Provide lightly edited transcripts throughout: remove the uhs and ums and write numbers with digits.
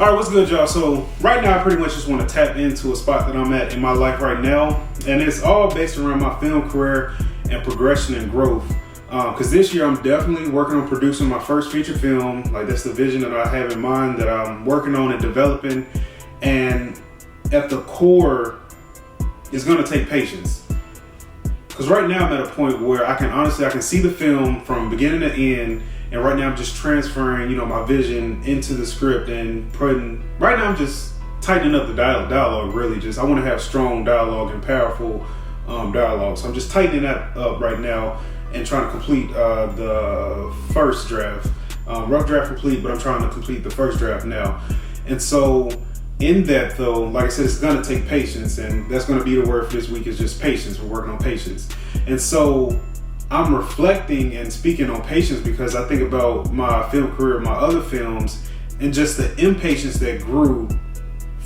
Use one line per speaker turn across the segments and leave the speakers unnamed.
All right, what's good, y'all? So right now I pretty much just want to tap into a spot that I'm at in my life right now, and it's all based around my film career and progression and growth. Because this year I'm definitely working on producing my first feature film. Like, that's the vision that I have in mind that I'm working on and developing. And at the core, it's going to take patience. Because right now I'm at a point where I can see the film from beginning to end. And right now I'm just transferring, my vision into the script and right now I'm just tightening up the dialogue really. I want to have strong dialogue and powerful dialogue. So I'm just tightening that up right now and trying to complete the first draft. Rough draft complete, but I'm trying to complete the first draft now. And so in that though, like I said, it's gonna take patience, and that's gonna be the word for this week, is just patience. We're working on patience. And so I'm reflecting and speaking on patience because I think about my film career, my other films, and just the impatience that grew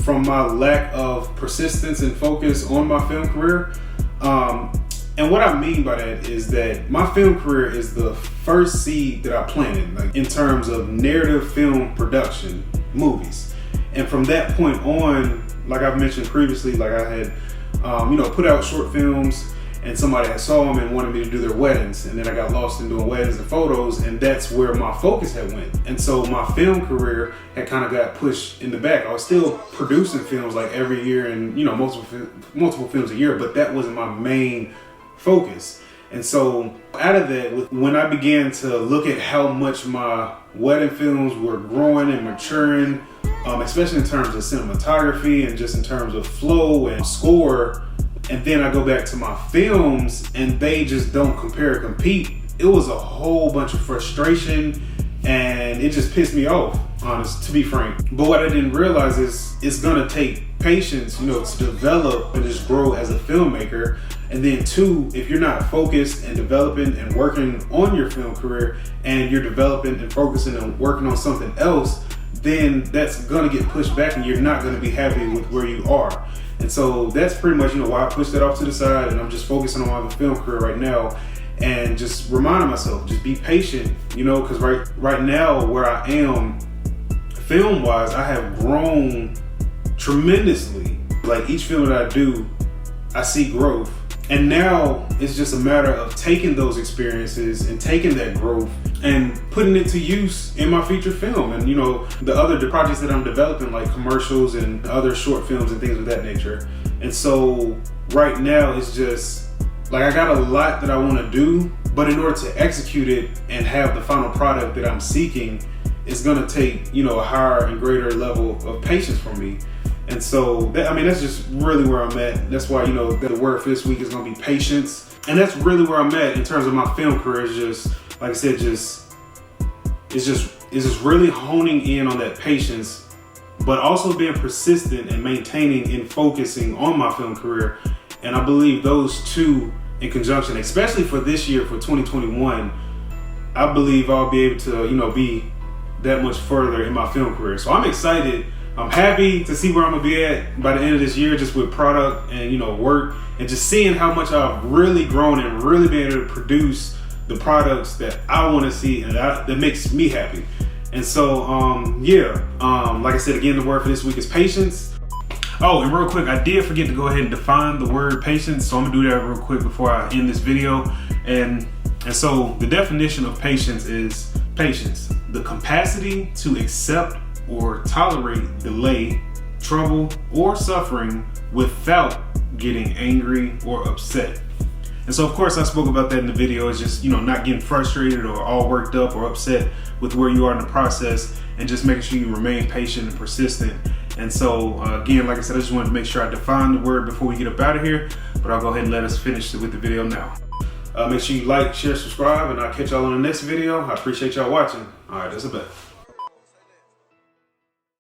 from my lack of persistence and focus on my film career. And what I mean by that is that my film career is the first seed that I planted, like in terms of narrative film production, movies. And from that point on, like I've mentioned previously, like I had, put out short films, and somebody had saw them and wanted me to do their weddings. And then I got lost in doing weddings and photos, and that's where my focus had went. And so my film career had kind of got pushed in the back. I was still producing films like every year and, multiple films a year, but that wasn't my main focus. And so out of that, when I began to look at how much my wedding films were growing and maturing, especially in terms of cinematography and just in terms of flow and score, and then I go back to my films and they just don't compare or compete, it was a whole bunch of frustration and it just pissed me off, to be frank. But what I didn't realize is it's gonna take patience, to develop and just grow as a filmmaker. And then two, if you're not focused and developing and working on your film career, and you're developing and focusing and working on something else, then that's gonna get pushed back and you're not gonna be happy with where you are. And so that's pretty much, why I pushed that off to the side, and I'm just focusing on my film career right now and just reminding myself, just be patient, because right now where I am film wise, I have grown tremendously. Like each film that I do, I see growth. And now it's just a matter of taking those experiences and taking that growth and putting it to use in my feature film. And the projects that I'm developing, like commercials and other short films and things of that nature. And so right now it's just like I got a lot that I want to do, but in order to execute it and have the final product that I'm seeking, it's gonna take a higher and greater level of patience from me. And so, that's just really where I'm at. That's why, the word for this week is going to be patience. And that's really where I'm at in terms of my film career. It's just, like I said, it's just really honing in on that patience, but also being persistent and maintaining and focusing on my film career. And I believe those two in conjunction, especially for this year, for 2021, I believe I'll be able to, be that much further in my film career. So I'm excited. I'm happy to see where I'm gonna be at by the end of this year, just with product and work, and just seeing how much I've really grown and really been able to produce the products that I want to see and that makes me happy. And so, like I said, again, the word for this week is patience. Oh, and real quick, I did forget to go ahead and define the word patience, so I'm gonna do that real quick before I end this video. And so the definition of patience is patience, the capacity to accept or tolerate delay, trouble, or suffering without getting angry or upset. And so of course I spoke about that in the video. It's just, not getting frustrated or all worked up or upset with where you are in the process, and just making sure you remain patient and persistent. And so again, like I said, I just wanted to make sure I define the word before we get up out of here, but I'll go ahead and let us finish with the video now. Make sure you like, share, subscribe, and I'll catch y'all on the next video. I appreciate y'all watching. All right, that's a bet.